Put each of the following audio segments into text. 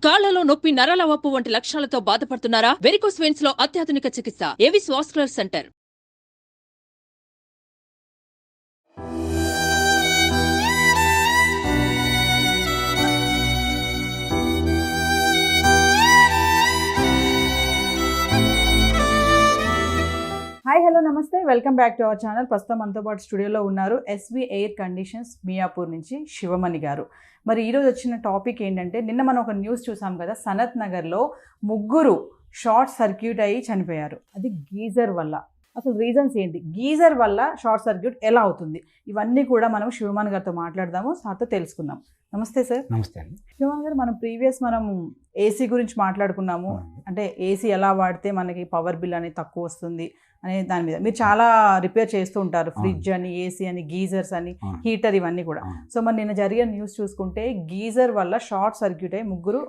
కాళ్లలో నొప్పి, నరాల వాపు వంటి లక్షణాలతో బాధపడుతున్నారా? వెరికోస్ వెయిన్స్ లో అత్యాధునిక చికిత్స Avis vascular centre. Hi hello నమస్తే, welcome back to our channel. ప్రస్తుతం మనతో పాటు స్టూడియోలో ఉన్నారు ఎస్వి ఎయిర్ కండిషన్స్ మియాపూర్ నుంచి శివమణి గారు. మరి ఈరోజు వచ్చిన టాపిక్ ఏంటంటే, నిన్న మనం ఒక న్యూస్ చూసాం కదా, సనత్ నగర్లో ముగ్గురు షార్ట్ సర్క్యూట్ అయ్యి చనిపోయారు. అది గీజర్ వల్ల. అసలు రీజన్స్ ఏంటి, గీజర్ వల్ల షార్ట్ సర్క్యూట్ ఎలా అవుతుంది, ఇవన్నీ కూడా మనం శివమణి గారితో మాట్లాడదాము, సార్తో తెలుసుకుందాం. నమస్తే సార్. నమస్తే అండి. శివమణి గారు, మనం మనం ఏసీ గురించి మాట్లాడుకున్నాము. అంటే ఏసీ ఎలా వాడితే మనకి పవర్ బిల్ అనేది తక్కువ వస్తుంది అనే దాని మీద మీరు చాలా రిపేర్ చేస్తూ ఉంటారు. ఫ్రిడ్జ్ అని, ఏసీ అని, గీజర్స్ అని, హీటర్, ఇవన్నీ కూడా. సో మరి నిన్న జరిగిన న్యూస్ చూసుకుంటే గీజర్ వల్ల షార్ట్ సర్క్యూట్ అయ్యి ముగ్గురు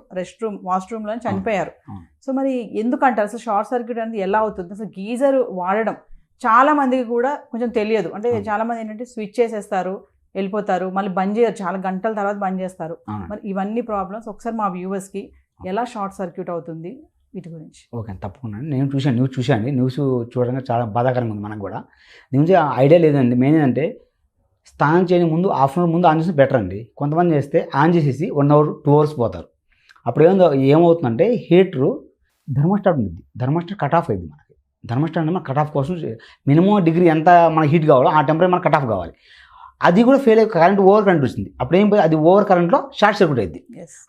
వాష్రూమ్లో చనిపోయారు. సో మరి ఎందుకంటారు అసలు షార్ట్ సర్క్యూట్ అనేది ఎలా అవుతుంది? అసలు గీజర్ వాడడం చాలా మందికి కూడా కొంచెం తెలియదు. అంటే చాలా మంది ఏంటంటే స్విచ్ చేసేస్తారు, వెళ్ళిపోతారు, మళ్ళీ బంద్ చేయరు, చాలా గంటల తర్వాత బంద్ చేస్తారు. మరి ఇవన్నీ ప్రాబ్లమ్స్ ఒకసారి మా వ్యూవర్స్కి ఎలా షార్ట్ సర్క్యూట్ అవుతుంది వీటి గురించి. ఓకే, తప్పకుండా. నేను న్యూస్ చూశాను. న్యూస్ చూడడానికి చాలా బాధాకరంగా ఉంది మనకు కూడా. దీని నుంచి ఐడియా లేదండి. మెయిన్ ఏంటంటే, స్నానం చేయని ముందు ఆఫ్టర్నూన్ ముందు ఆన్ చేస్తే బెటర్ అండి. కొంతమంది చేస్తే ఆన్ చేసేసి 1 hour 2 hours పోతారు. అప్పుడు ఏమవుతుందంటే, హీటరు థర్మోస్టాట్ ఉంది, థర్మోస్టాట్ కట్ ఆఫ్ అయింది. మనకి థర్మోస్టాట్ అంటే మన కట్ ఆఫ్ కోసం మినిమం డిగ్రీ ఎంత మనకి హీట్ కావాలో ఆ టెంపరేచర్ మనకు కట్ ఆఫ్ కావాలి. అది కూడా ఫెయిల్ అయ్యి కరెంట్ ఓవర్ కరెంట్ వచ్చింది. అప్పుడు ఏం పోయి అది ఓవర్ కరెంట్లో షార్ట్ సర్క్యూట్ అయింది.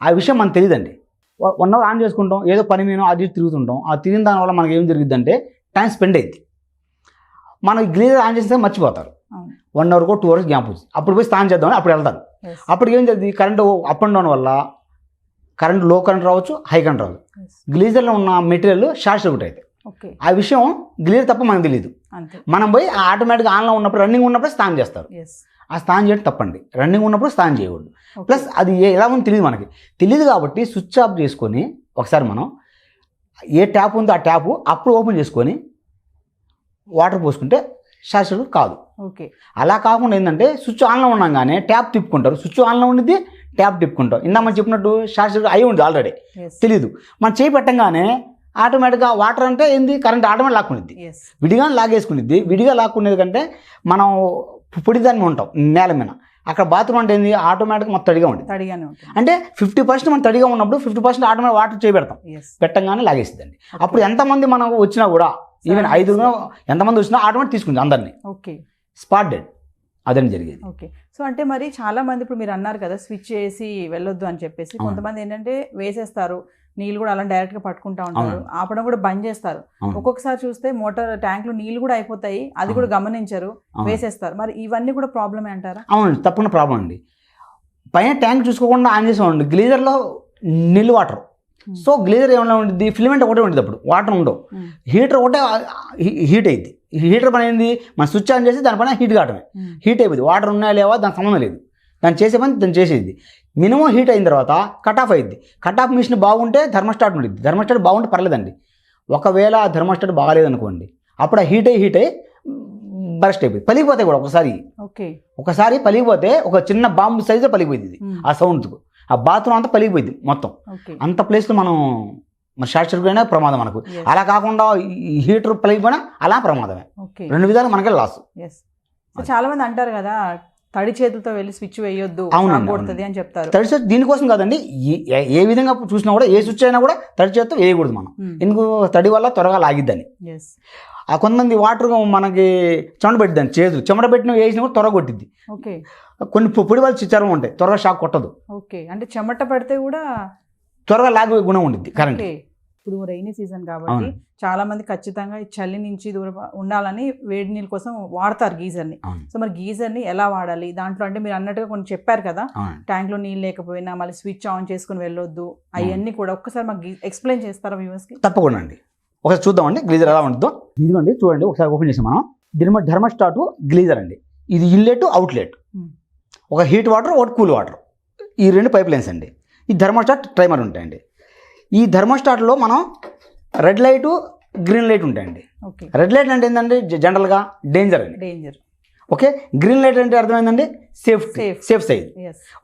ఆ విషయం మనకు తెలియదండి. 1 hour ఆన్ చేసుకుంటాం, ఏదో పని మీద అది తిరుగుతుంటాం. ఆ తిరిగిన దానివల్ల మనకి ఏం జరిగింది అంటే టైం స్పెండ్ అయింది. మనకి గ్లీజర్ ఆన్ చేస్తే మర్చిపోతారు. 1 hour 2 hours గ్యాప్ వచ్చింది. అప్పుడు పోయి స్నానం చేద్దామని అప్పుడు వెళ్తారు. అప్పుడు ఏం జరిగింది, కరెంట్ అప్ అండ్ డౌన్ వల్ల కరెంట్ లో కరెంట్ రావచ్చు, హై కరెంట్ రావచ్చు. గ్లీజర్లో ఉన్న మెటీరియల్ షార్ట్ సర్క్యూట్ అయితే ఆ విషయం గ్లీజర్ తప్ప మనకు తెలియదు. మనం పోయి ఆటోమేటిక్గా ఆన్లో ఉన్నప్పుడు, రన్నింగ్ ఉన్నప్పుడు స్నానం చేస్తారు. ఆ స్నానం చేయడం తప్పండి. రన్నింగ్ ఉన్నప్పుడు స్నానం చేయకూడదు. ప్లస్ అది ఎలా ఉందో తెలియదు, మనకి తెలియదు. కాబట్టి స్విచ్ ఆఫ్ చేసుకొని ఒకసారి మనం ఏ ట్యాప్ ఉందో ఆ ట్యాప్ అప్పుడు ఓపెన్ చేసుకొని వాటర్ పోసుకుంటే షార్ట్ సర్క్యూట్ కాదు. ఓకే, అలా కాకుండా ఏంటంటే, స్విచ్ ఆన్లో ఉన్నాగానే ట్యాప్ తిప్పుకుంటారు. స్విచ్ ఆన్లో ఉండిద్ది, ట్యాప్ తిప్పుకుంటాం. ఇందా మనం చెప్పినట్టు షార్ట్ సర్క్యూట్ అయి ఉంది ఆల్రెడీ, తెలీదు. మనం చేయి పెట్టంగానే ఆటోమేటిక్గా వాటర్ అంటే ఏంది, కరెంట్ ఆటోమేటిక్ లాక్కునిద్ది. విడిగా లాగేసుకునిద్ది. విడిగా లాక్కునేది కంటే మనం పొడి దాన్ని ఉంటాం నేల మీద. అక్కడ బాత్రూమ్ అంటే ఏంది, ఆటోమేటిక్గా మొత్తం తడిగా ఉంటుంది. అంటే 50% మనం తడిగా ఉన్నప్పుడు 50% ఆటోమేటిక్ వాటర్ చేయబెడతాం. పెట్టంగానే లాగేస్తుందండి. అప్పుడు ఎంతమంది మనం వచ్చినా కూడా, ఈవెన్ 5 ఎంతమంది వచ్చినా ఆటోమేటిక్ తీసుకుంది అందరినీ. Okay, spot dead. అదని జరిగేది. ఓకే, సో అంటే మరి చాలా మంది ఇప్పుడు మీరు అన్నారు కదా స్విచ్ చేసి వెళ్ళొద్దు అని చెప్పేసి, కొంతమంది ఏంటంటే వేసేస్తారు, నీళ్ళు కూడా అలా డైరెక్ట్గా పట్టుకుంటా ఉంటారు, ఆపడం కూడా బంద్ చేస్తారు. ఒక్కొక్కసారి చూస్తే మోటార్ ట్యాంక్లో నీళ్ళు కూడా అయిపోతాయి, అది కూడా గమనించరు, వేసేస్తారు. మరి ఇవన్నీ కూడా ప్రాబ్లమే అంటారా? అవునండి, తప్పకుండా ప్రాబ్లం అండి. పైన ట్యాంక్ చూసుకోకుండా ఆన్ చేసి ఉండి గ్లీజర్లో నీళ్ళు వాటర్. సో గ్లీజర్ ఏమైనా ఉంటుంది, ఫిలమెంట్ ఒకటే ఉంటుంది, అప్పుడు వాటర్ ఉండవు. హీటర్ ఒకటే హీట్ అయింది. హీటర్ పని ఏంది, మన స్విచ్ ఆన్ చేసి దానిపైన హీట్ కావడమే. హీట్ అయిపోయింది. వాటర్ ఉన్నాయా లేవా దానికి సంబంధం లేదు. దాన్ని చేసే పని దాన్ని చేసేది. మినిమం హీట్ అయిన తర్వాత కట్ ఆఫ్ అయింది. కట్ ఆఫ్ మిషన్ బాగుంటే థర్మోస్టాట్ ఉంటుంది. థర్మోస్టాట్ బాగుంటే పర్లేదండి. ఒకవేళ ఆ థర్మోస్టాట్ బాగాలేదనుకోండి, అప్పుడు ఆ హీట్ అయ్యి బరస్ట్ అయిపోయింది. పలిగిపోతాయి కూడా ఒకసారి పలిగిపోతే ఒక చిన్న బాంబు సైజులో పలిగిపోయింది. ఆ సౌండ్కు ఆ బాత్రూమ్ అంతా పలిగిపోయింది మొత్తం. అంత ప్లేస్లో మనం షార్ట్ సర్క్యూట్ అయినా ప్రమాదం మనకు. అలా కాకుండా ఈ హీటర్ పలిగిపోయినా అలా ప్రమాదమే. 2 విధాలు మనకే లాస్. చాలా మంది అంటారు కదా, తడి చేతులతో వెళ్ళి స్విచ్ వేయొద్దు అని చెప్తారు. తడి చేతి దీనికోసం కాదండి. ఏ విధంగా చూసినా కూడా, ఏ స్విచ్ అయినా కూడా తడి చేతితో వేయకూడదు మనం. ఎందుకు, తడి వల్ల త్వరగా లాగిద్దని. ఆ కొంతమంది వాటర్ మనకి చెమట పెట్టిద్దని, చేతులు చెమట పెట్టిన వేసినా కూడా త్వరగా కొట్టిద్ది. కొన్ని పొడి వాళ్ళు చర్మం ఉంటాయి, త్వరగా షాక్ కొట్టదు. అంటే చెమట పడితే కూడా త్వరగా లాగే గుణం ఉండిద్ది కరెంట్. ఇప్పుడు రైనీ సీజన్ కాబట్టి చాలా మంది ఖచ్చితంగా ఈ చలి నుంచి దూరం ఉండాలని వేడి నీళ్ళ కోసం వాడతారు గీజర్ని. సో మరి గీజర్ని ఎలా వాడాలి దాంట్లో, అంటే మీరు అన్నట్టుగా కొన్ని చెప్పారు కదా, ట్యాంక్ లో నీళ్ళు లేకపోయినా మళ్ళీ స్విచ్ ఆన్ చేసుకుని వెళ్ళొద్దు, అవన్నీ కూడా ఒక్కసారి మాకు ఎక్స్ప్లెయిన్ చేస్తారా వ్యూవర్స్కి? తప్పకుండా అండి. ఒకసారి చూద్దామండి గ్లీజర్ ఎలా ఉంటుందో. ఇదిగోండి చూడండి, ఒకసారి ఓపెన్ చేసి మనం దీని థర్మోస్టాట్ గ్లీజర్ అండి. ఇది ఇన్లెట్ అవుట్లెట్, ఒక హీట్ వాటర్ ఒకటి కూల్ వాటర్, ఈ 2 పైప్ లైన్స్ అండి. ఈ థర్మోస్టాట్ టైమర్ ఉంటాయండి. ఈ థర్మోస్టాట్లో మనం రెడ్ లైటు గ్రీన్ లైట్ ఉంటాయండి. రెడ్ లైట్ అంటే ఏంటంటే జనరల్గా డేంజర్ అండి. ఓకే, గ్రీన్ లైట్ అంటే అర్థమైందండి safe side.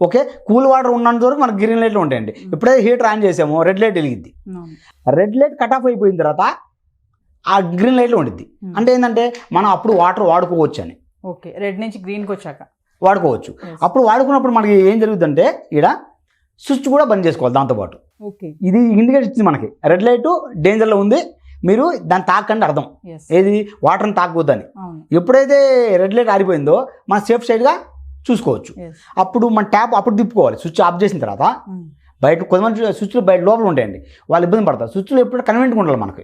Okay, cool water ఉన్నంత వరకు మనకు గ్రీన్ లైట్లు ఉంటాయండి. ఎప్పుడైతే హీటర్ ఆన్ చేసామో రెడ్ లైట్ వెలిగిద్ది. రెడ్ లైట్ కట్ ఆఫ్ అయిపోయిన తర్వాత ఆ గ్రీన్ లైట్లో ఉండిద్ది. అంటే ఏంటంటే మనం అప్పుడు వాటర్ వాడుకోవచ్చు అని. ఓకే, రెడ్ నుంచి గ్రీన్కి వచ్చాక వాడుకోవచ్చు. అప్పుడు వాడుకున్నప్పుడు మనకి ఏం జరుగుతుందంటే ఇక్కడ స్విచ్ కూడా బంద్ చేసుకోవాలి దాంతోపాటు. ఓకే, ఇది ఇండికేట్ ఇచ్చింది మనకి, రెడ్ లైట్ డేంజర్లో ఉంది, మీరు దాన్ని తాకండి అర్థం. ఏది వాటర్ని తాకవద్దని. ఎప్పుడైతే రెడ్ లైట్ ఆరిపోయిందో మనం సేఫ్ సైడ్గా చూసుకోవచ్చు. అప్పుడు మన ట్యాప్ అప్పుడు తిప్పుకోవాలి. స్విచ్ ఆఫ్ చేసిన తర్వాత బయట కొంతమంది స్విచ్లు బయట లోపల ఉంటాయండి, వాళ్ళు ఇబ్బంది పడతారు. స్విచ్లు ఎప్పుడు కన్వీనియంట్గా ఉండాలి మనకి.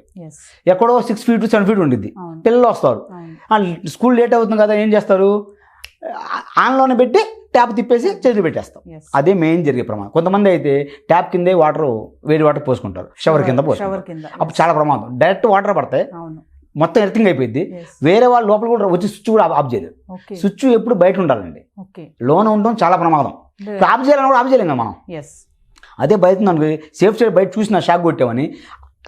ఎక్కడో 6 feet 7 feet ఉండిద్ది. పిల్లలు వస్తారు, స్కూల్ లేట్ అవుతుంది కదా, ఏం చేస్తారు, ఆన్లోనే పెట్టి ట్యాప్ తిప్పేసి చేతులు పెట్టేస్తాం. అదే మెయిన్ జరిగే ప్రమాదం. కొంతమంది అయితే ట్యాప్ కిందే వేడి వాటర్ పోసుకుంటారు, షవర్ కింద పోసుకుంటారు. అప్పుడు చాలా ప్రమాదం. డైరెక్ట్ వాటర్ పడతాయి, మొత్తం ఎర్తింగ్ అయిపోయింది. వేరే వాళ్ళు లోపల కూడా వచ్చి స్విచ్ కూడా ఆఫ్ చేయలేదు. స్విచ్ ఎప్పుడు బయట ఉండాలండి, లోన ఉండడం చాలా ప్రమాదం. ఆఫ్ చేయాలని కూడా ఆఫ్ చేయలేం కదా మనం. అదే బయట అనుకో, సేఫ్ సైడ్ బయట చూసిన షాక్ కొట్టామని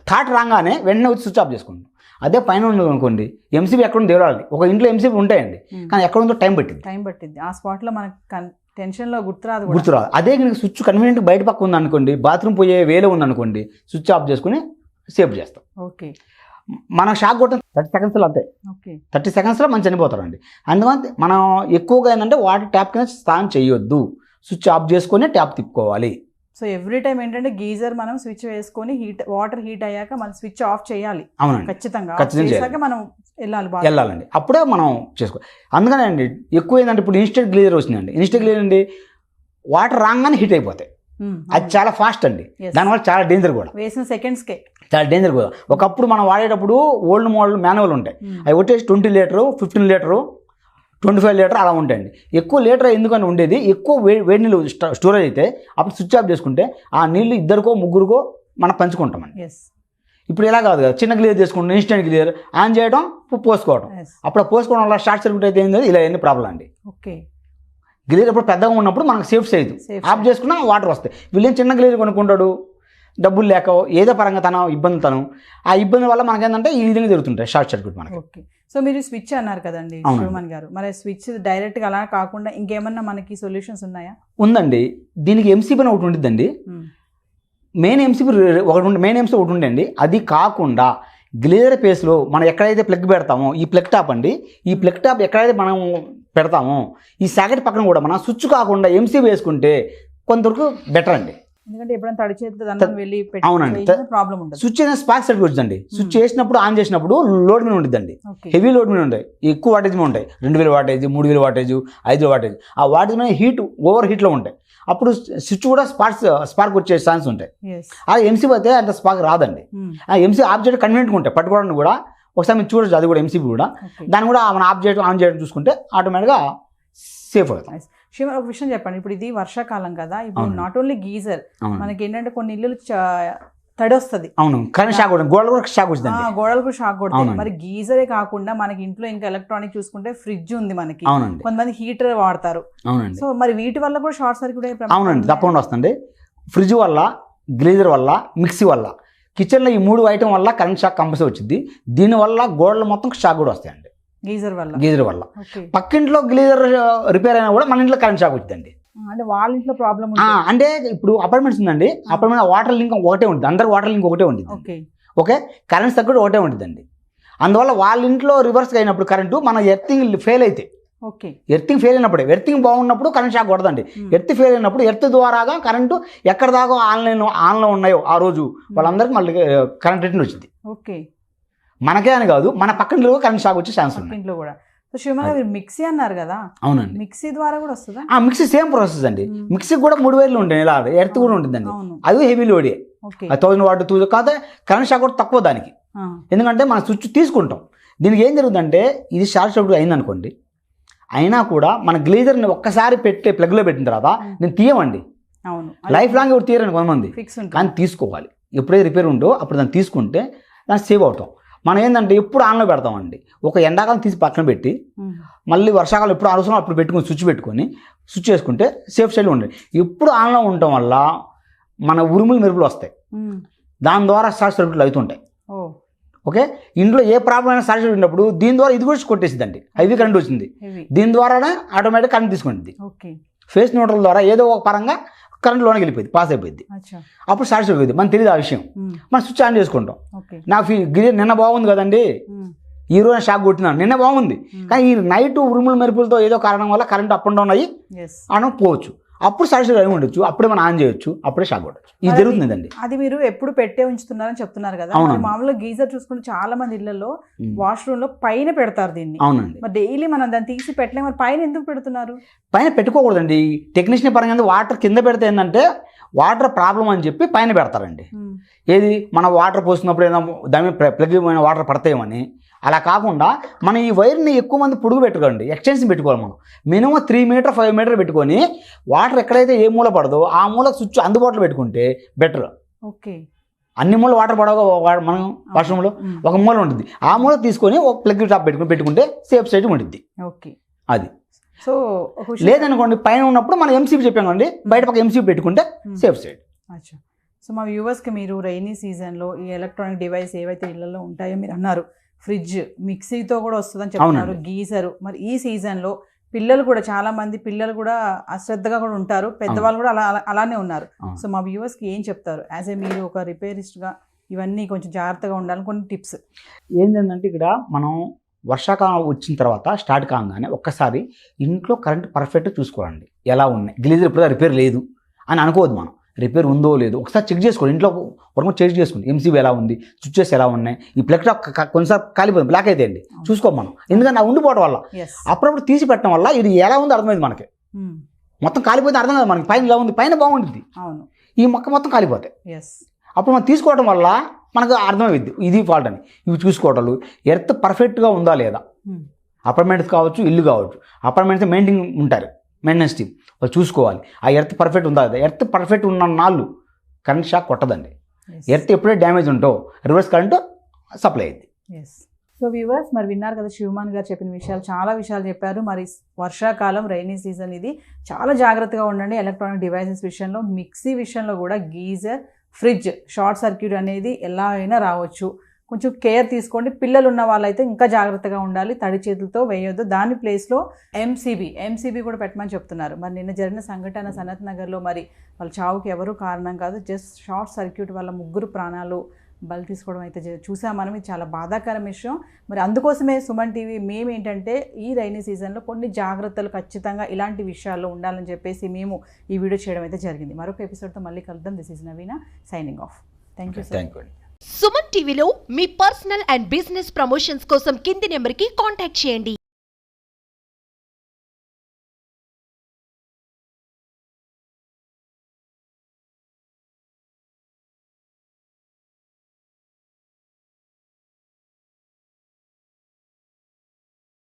థాట్ రాగానే వెంటనే వచ్చి స్విచ్ ఆఫ్ చేసుకుంటాం. అదే పైన ఉండదు అనుకోండి, ఎంసీబీ ఎక్కడ ఉందో తెలియాలి. ఒక ఇంట్లో ఎంసీబీ ఉంటాయండి, కానీ ఎక్కడ ఉందో టైం పట్టింది. ఆ స్పాట్లో మనకి టెన్షన్లో గుర్తురాదు. అదే కనుక స్విచ్ కన్వీనియంట్ బయట పక్క ఉంది అనుకోండి, బాత్రూమ్ పోయే వేలో ఉంది అనుకోండి, స్విచ్ ఆఫ్ చేసుకుని సేఫ్ చేస్తాం. ఓకే, మనం షాక్ కొట్టిన 30 secondsలో అంతే. 30 secondsలో మనం చనిపోతారండి. అందుకని మనం ఎక్కువగా ఏంటంటే వాటర్ ట్యాప్ కింద స్నానం చేయొద్దు, స్విచ్ ఆఫ్ చేసుకొని ట్యాప్ తిప్పుకోవాలి. సో ఎవ్రీ టైం ఏంటంటే గీజర్ మనం స్విచ్ వేసుకొని వాటర్ హీట్ అయ్యాక మనం స్విచ్ ఆఫ్ చేయాలి. అవునండి, ఖచ్చితంగా మనం వెళ్ళాలండి, అప్పుడే మనం చేసుకోవాలి. అందుకనే అండి ఎక్కువ ఏంటంటే ఇప్పుడు ఇన్స్టెంట్ గ్లీజర్ వచ్చిందండి. ఇన్స్టెంట్ గ్లీజర్ అండి వాటర్ రాగానే హీట్ అయిపోతాయి. అది చాలా ఫాస్ట్ అండి, దానివల్ల చాలా డేంజర్ కూడా. వేసిన సెకండ్స్కే చాలా డేంజర్ కూడా. ఒకప్పుడు మనం వాడేటప్పుడు ఓల్డ్ మోడల్ మాన్యువల్ ఉంటాయి, అవి వచ్చేసి 20 లీటర్ 15 లీటర్ 25 లీటర్ అలా ఉంటాయండి. ఎక్కువ లీటర్ ఎందుకని ఉండేది, ఎక్కువ వేడి నీళ్ళు స్టోరేజ్ అయితే అప్పుడు స్విచ్ ఆఫ్ చేసుకుంటే ఆ నీళ్ళు 2కో 3కో మనం పంచుకుంటామండి. ఇప్పుడు ఇలా కాదు కదా, చిన్న గ్లియర్ చేసుకుంటాం, ఇన్స్టెంట్ గ్లియర్ ఆన్ చేయడం పోసుకోవడం. అప్పుడు పోసుకోవడం వల్ల షార్ట్ సర్క్యూట్ అయితే ఏంది, ఇలా ఎన్ని ప్రాబ్లం అండి. ఓకే, గ్లియర్ ఎప్పుడు పెద్దగా ఉన్నప్పుడు మనకు సేఫ్ సైజు ఆఫ్ చేసుకున్నా వాటర్ వస్తాయి. వీళ్ళేం చిన్న గ్లియర్ కొనుక్కుంటాడు, డబ్బులు లేక ఏదో పరంగా ఆ ఇబ్బంది వల్ల మనకేంటంటే ఈ విధంగా జరుగుతుంటాయి షార్ట్ సర్క్యూట్ మనకి. ఓకే, సో మీరు స్విచ్ అన్నారు కదండి శివమణి గారు, మరి స్విచ్ డైరెక్ట్గా అలా కాకుండా ఇంకేమన్నా మనకి సొల్యూషన్స్ ఉన్నాయా? ఉందండి, దీనికి ఎంసీబీ ఒకటి ఉంటుందండి. మెయిన్ ఎంసీబీ ఒకటి ఉండండి. అది కాకుండా గ్లేజర్ పేస్లో మనం ఎక్కడైతే ప్లగ్ పెడతామో ఈ ప్లగ్ టాప్ అండి, ఈ ప్లగ్ టాప్ ఎక్కడైతే మనం పెడతామో ఈ సాకెట్ పక్కన కూడా మనం స్విచ్ కాకుండా ఎంసీబీ వేసుకుంటే కొంతవరకు బెటర్ అండి. ఎందుకంటే ఎప్పుడైనా తడి చేతితో వెళ్ళి అవునండి ప్రాబ్లం ఉంటుంది. స్విచ్ అనేది స్పార్క్ సర్క్యూట్ వచ్చిందండి. స్విచ్ చేసినప్పుడు ఆన్ చేసినప్పుడు లోడ్ మీద ఉంటుందండి, హెవీ లోడ్ మీద ఉంటాయి, ఎక్కువ వాటేజ్ మీద ఉంటాయి, 2000 వాటేజ్ 3000 వాటేజ్ 5000 వాటేజ్. ఆ వాటేజ్ మీద ఓవర్ హీట్లో ఉంటాయి. అప్పుడు స్విచ్ కూడా స్పార్క్ వచ్చే ఛాన్స్ ఉంటాయి. ఆ ఎంసీబీ అయితే అంత స్పార్క్ రాదండి. ఆ ఎంసీ ఆబ్జెక్ట్ కన్వీనియంట్గా ఉంటాయి, పట్టుకోవడానికి కూడా ఒకసారి మీరు చూడొచ్చు. అది కూడా ఎంసీబీ కూడా దాన్ని కూడా మనం ఆన్ చేయడం చూసుకుంటే ఆటోమేటిక్గా సేఫ్ అవుతాం. శివ, ఒక విషయం చెప్పండి, ఇప్పుడు ఇది వర్షాకాలం కదా, ఇప్పుడు నాట్ ఓన్లీ గీజర్, మనకి ఏంటంటే కొన్ని ఇల్లు తడి వస్తుంది. అవును, కరెంట్ షాక్ కొడుతుంది, గోడలు కూడా షాక్ వచ్చింది, గోడలు కూడా షాక్ కొడుతుంది. మరి గీజరే కాకుండా మనకి ఇంట్లో ఇంకా ఎలక్ట్రానిక్ చూసుకుంటే ఫ్రిడ్జ్ ఉంది మనకి, కొంతమంది హీటర్ వాడతారు. అవునండి, సో మరి వీటి వల్ల కూడా షార్ట్ సర్క్యూట్ అయ్యే ప్రమాదం. అవునండి, తప్పకుండా వస్తుంది. ఫ్రిడ్జ్ వల్ల, గ్లీజర్ వల్ల, మిక్సీ వల్ల, కిచెన్లో ఈ 3 ఐటమ్ వల్ల కరెంట్ షాక్ కంపల్సరీ వచ్చింది. దీనివల్ల గోడలు మొత్తం షాక్ కూడా వస్తాయండి గీజర్ వల్ల. పక్కింట్లో గ్లీజర్ రిపేర్ అయినా కూడా మన ఇంట్లో కరెంట్ షాక్ వచ్చిందండి. అంటే వాళ్ళ ఇంట్లో ప్రాబ్లం అంటే ఇప్పుడు అపార్ట్మెంట్స్ ఉందండి, అపార్ట్మెంట్ వాటర్ లింక్ ఒకటే ఉంటుంది, అందరు వాటర్ లింక్ ఒకటే ఉంటుంది. ఓకే, కరెంట్ సర్క్యూట్ ఒకటే ఉంటుందండి. అందువల్ల వాళ్ళ ఇంట్లో రివర్స్ అయినప్పుడు కరెంటు మన ఎర్తింగ్ ఫెయిల్ అయితే, ఎర్తింగ్ ఫెయిల్ అయినప్పుడే, ఎర్తింగ్ బాగున్నప్పుడు కరెంట్ షాక్ కొడదండి. ఎర్త్ ఫెయిల్ అయినప్పుడు ఎర్త్ ద్వారాగా కరెంటు ఎక్కడ దాకా ఆన్లో ఉన్నాయో ఆ రోజు వాళ్ళందరికీ మళ్ళీ కరెంట్ రిటర్న్ వచ్చింది. ఓకే, మనకే అని కాదు, మన పక్కన కరెంట్ షాక్ వచ్చే ఛాన్స్ ఉంది ఇంట్లో కూడా. మిక్సీ అన్నారు కదా, అవునండి, మిక్సీ ద్వారా కూడా వస్తుందా? మిక్సీ సేమ్ ప్రాసెస్ అండి. మిక్సీ కూడా 3 వైర్లు ఉంటాయి, ఇలా ఎర్త్ కూడా ఉంటుందండి. అది హెవీ లోడే, 1000 వాట్ 2000 కాదు, కరెంట్ షాక్ కూడా తక్కువ దానికి. ఎందుకంటే మనం స్విచ్ తీసుకుంటాం. దీనికి ఏం జరుగుతుందంటే ఇది షార్ట్ సర్క్యూట్ అయిందనుకోండి, అయినా కూడా మన గ్లీజర్ని ఒక్కసారి ప్లగ్లో పెట్టిన తర్వాత నేను తీయమండి, లైఫ్ లాంగ్ ఎవరు తీయరని కొంతమంది, కానీ తీసుకోవాలి. ఎప్పుడైతే రిపేర్ ఉందో అప్పుడు దాన్ని తీసుకుంటే దాన్ని సేవ్ అవుతాం. మనం ఏంటంటే ఎప్పుడు ఆన్లో పెడతామండి, ఒక ఎండాకాలం తీసి పక్కన పెట్టి మళ్ళీ వర్షాకాలం ఎప్పుడు అవసరం అప్పుడు పెట్టుకుని స్విచ్ చేసుకుంటే సేఫ్ సైడ్లో ఉండండి. ఎప్పుడు ఆన్లో ఉండటం వల్ల మన ఉరుములు మెరుపులు వస్తాయి, దాని ద్వారా షార్ట్ సర్క్యూట్లు అవుతుంటాయి. ఓకే, ఇంట్లో ఏ ప్రాబ్లం అయినా షార్ట్ సర్క్యూట్ ఉన్నప్పుడు దీని ద్వారా ఇది కూడా కొట్టేసిందండి, హైవీ కరెంట్ వచ్చింది, దీని ద్వారానే ఆటోమేటిక్ కరెంట్ తీసుకుంటుంది. ఫేస్ న్యూట్రల్ ద్వారా ఏదో ఒక పరంగా కరెంట్ లోనికి వెళ్ళిపోయింది, పాస్ అయిపోయింది, అప్పుడు షార్ట్ సర్క్యూట్ అవుతుంది. మనకు తెలియదు ఆ విషయం, మనం స్విచ్ ఆన్ చేసుకుంటాం. నాకు నిన్న బాగుంది కదండి, ఈ రోజు షాక్ కొట్టినాను, నిన్న బాగుంది, కానీ ఈ నైట్ ఉరుముల మెరుపులతో ఏదో కారణం వల్ల కరెంట్ అప్ అండ్ డౌన్ అయ్యి ఆన్ పోవచ్చు, అప్పుడు షార్ట్ సర్క్యూట్ అయి ఉండొచ్చు, అప్పుడే మనం ఆన్ చేయొచ్చు, అప్పుడే షాక్ కొట్టచ్చు. ఇది జరుగుతుందండి. అది మీరు ఎప్పుడు పెట్టే ఉంచుతున్నారని చెప్తున్నారు కదా, మామూలుగా గీజర్ చూసుకుంటే చాలా మంది ఇళ్లలో వాష్రూమ్ లో పైన పెడతారు దీన్ని. అవునండి, మరి డైలీ మనం దాన్ని తీసి పెట్టలేము, మరి పైన ఎందుకు పెడుతున్నారు? పైన పెట్టుకోకూడదండి, టెక్నీషియన్ పరంగా వాటర్ కింద పెడితే ఏంటంటే వాటర్ ప్రాబ్లం అని చెప్పి పైన పెడతారండి. ఏది మన వాటర్ పోసినప్పుడు ఏదో దాని మీద ప్లగ్ అయిన వాటర్ పడతాయేమని. అలా కాకుండా మనం ఈ వైర్ని ఎక్కువ మంది పొడుగు పెట్టుకోండి, ఎక్స్టెన్షన్ పెట్టుకోవాలి. మనం మినిమం 3 మీటర్ 5 మీటర్ పెట్టుకొని వాటర్ ఎక్కడైతే ఏ మూల పడదో ఆ మూల స్విచ్ అందుబాటులో పెట్టుకుంటే బెటర్. ఓకే, అన్ని మూల వాటర్ పడవ మనం వాష్రూమ్లో ఒక మూల ఉంటుంది, ఆ మూల తీసుకొని ఒక ప్లగ్ టాప్ పెట్టుకుంటే సేఫ్ సైడ్ ఉంటుంది. ఓకే, అది. సో లేదనుకోండి పైన ఉన్నప్పుడు మనం ఎంసీబీ చెప్పామండి, బయట పక్క ఎంసీబీ పెట్టుకుంటే సేఫ్ సైడ్. అచ్చా, సో మా వ్యూవర్స్కి మీరు రైనీ సీజన్లో ఈ ఎలక్ట్రానిక్ డివైస్ ఏవైతే ఇళ్లలో ఉంటాయో మీరు అన్నారు, ఫ్రిడ్జ్ మిక్సీతో కూడా వస్తుందని చెప్తున్నారు, గీజరు, మరి ఈ సీజన్లో పిల్లలు కూడా చాలా మంది పిల్లలు కూడా అశ్రద్ధగా కూడా ఉంటారు, పెద్దవాళ్ళు కూడా అలానే ఉన్నారు. సో మా వ్యూవర్స్కి ఏం చెప్తారు యాజ్ ఏ మీరు ఒక రిపేరిస్ట్గా, ఇవన్నీ కొంచెం జాగ్రత్తగా ఉండాలని కొన్ని టిప్స్ ఏంటంటే, ఇక్కడ మనం వర్షాకాలం వచ్చిన తర్వాత స్టార్ట్ కాగానే ఒక్కసారి ఇంట్లో కరెంట్ పర్ఫెక్ట్ చూసుకోవాలండి, ఎలా ఉన్నాయి, గ్లీజర్ ఇప్పుడు రిపేర్ లేదు అని అనుకోవద్దు. మనం రిపేర్ ఉందో లేదో ఒకసారి చెక్ చేసుకోండి, ఇంట్లో వరకు చెక్ చేసుకోండి, ఎంసీబీ ఎలా ఉంది, స్విచ్చెస్ ఎలా ఉన్నాయి, ఈ ప్లగ్ టాప్ కొన్నిసార్లు కాలిపోయింది, బ్లాక్ అయితే అండి చూసుకో మనం, ఎందుకంటే నా ఉండిపోవడం వల్ల అప్పుడప్పుడు తీసి పెట్టడం వల్ల ఇది ఎలా ఉందో అర్థమైంది మనకి. మొత్తం కాలిపోతే అర్థం కాదు మనకి, పైన ఎలా ఉంది, పైన బాగుంటుంది, ఈ మొక్క మొత్తం కాలిపోతాయి. అప్పుడు మనం తీసుకోవడం వల్ల మనకు అర్థమైంది ఇది ఫాల్ట్ అని. ఇవి చూసుకోవటాలు, ఎర్త్ పర్ఫెక్ట్గా ఉందా లేదా, అపార్ట్మెంట్స్ కావచ్చు, ఇల్లు కావచ్చు, అపార్ట్మెంట్స్ మెయింటెనెన్స్ టీమ్ వాళ్ళు చూసుకోవాలి, ఆ ఎర్త్ పర్ఫెక్ట్ ఉందా లేదా. ఎర్త్ పర్ఫెక్ట్ ఉన్న నాళ్ళు కరెంట్ షాక్ కొట్టదండి. ఎర్త్ ఎప్పుడే డ్యామేజ్ ఉంటో రివర్స్ కరెంట్ సప్లై అయింది. సో వ్యూవర్స్, మరి విన్నారు కదా శివమాన్ గారు చెప్పిన విషయాలు, చాలా విషయాలు చెప్పారు. మరి వర్షాకాలం రైనీ సీజన్ ఇది, చాలా జాగ్రత్తగా ఉండండి ఎలక్ట్రానిక్ డివైసెస్ విషయంలో. మిక్సీ విషయంలో కూడా గీజర్, ఫ్రిడ్జ్ షార్ట్ సర్క్యూట్ అనేది ఎలా అయినా రావచ్చు, కొంచెం కేర్ తీసుకోండి. పిల్లలు ఉన్న వాళ్ళైతే ఇంకా జాగ్రత్తగా ఉండాలి, తడి చేతులతో వేయొద్దు. దాని ప్లేస్లో ఎంసీబీ కూడా పెట్టమని చెప్తున్నారు. మరి నిన్న జరిగిన సంఘటన సనత్ నగర్లో మరి వాళ్ళ చావుకి ఎవరు కారణం కాదు, జస్ట్ షార్ట్ సర్క్యూట్ వల్ల 3 ప్రాణాలు బలి తీసుకోవడం అయితే చూసాం మనం. ఇది చాలా బాధాకరం విషయం. మరి అందుకోసమే సుమన్ టీవీ మేము ఏంటంటే ఈ రైనీ సీజన్లో కొన్ని జాగ్రత్తలు ఖచ్చితంగా ఇలాంటి విషయాల్లో ఉండాలని చెప్పేసి మేము ఈ వీడియో చేయడం అయితే జరిగింది. మరొక ఎపిసోడ్తో మళ్ళీ కలుద్దాం. This is Naveena signing off. Thank you sir. Suman టీవీలో మీ పర్సనల్ అండ్ బిజినెస్ ప్రమోషన్స్ కోసం కింది నెంబర్కి కాంటాక్ట్ చేయండి.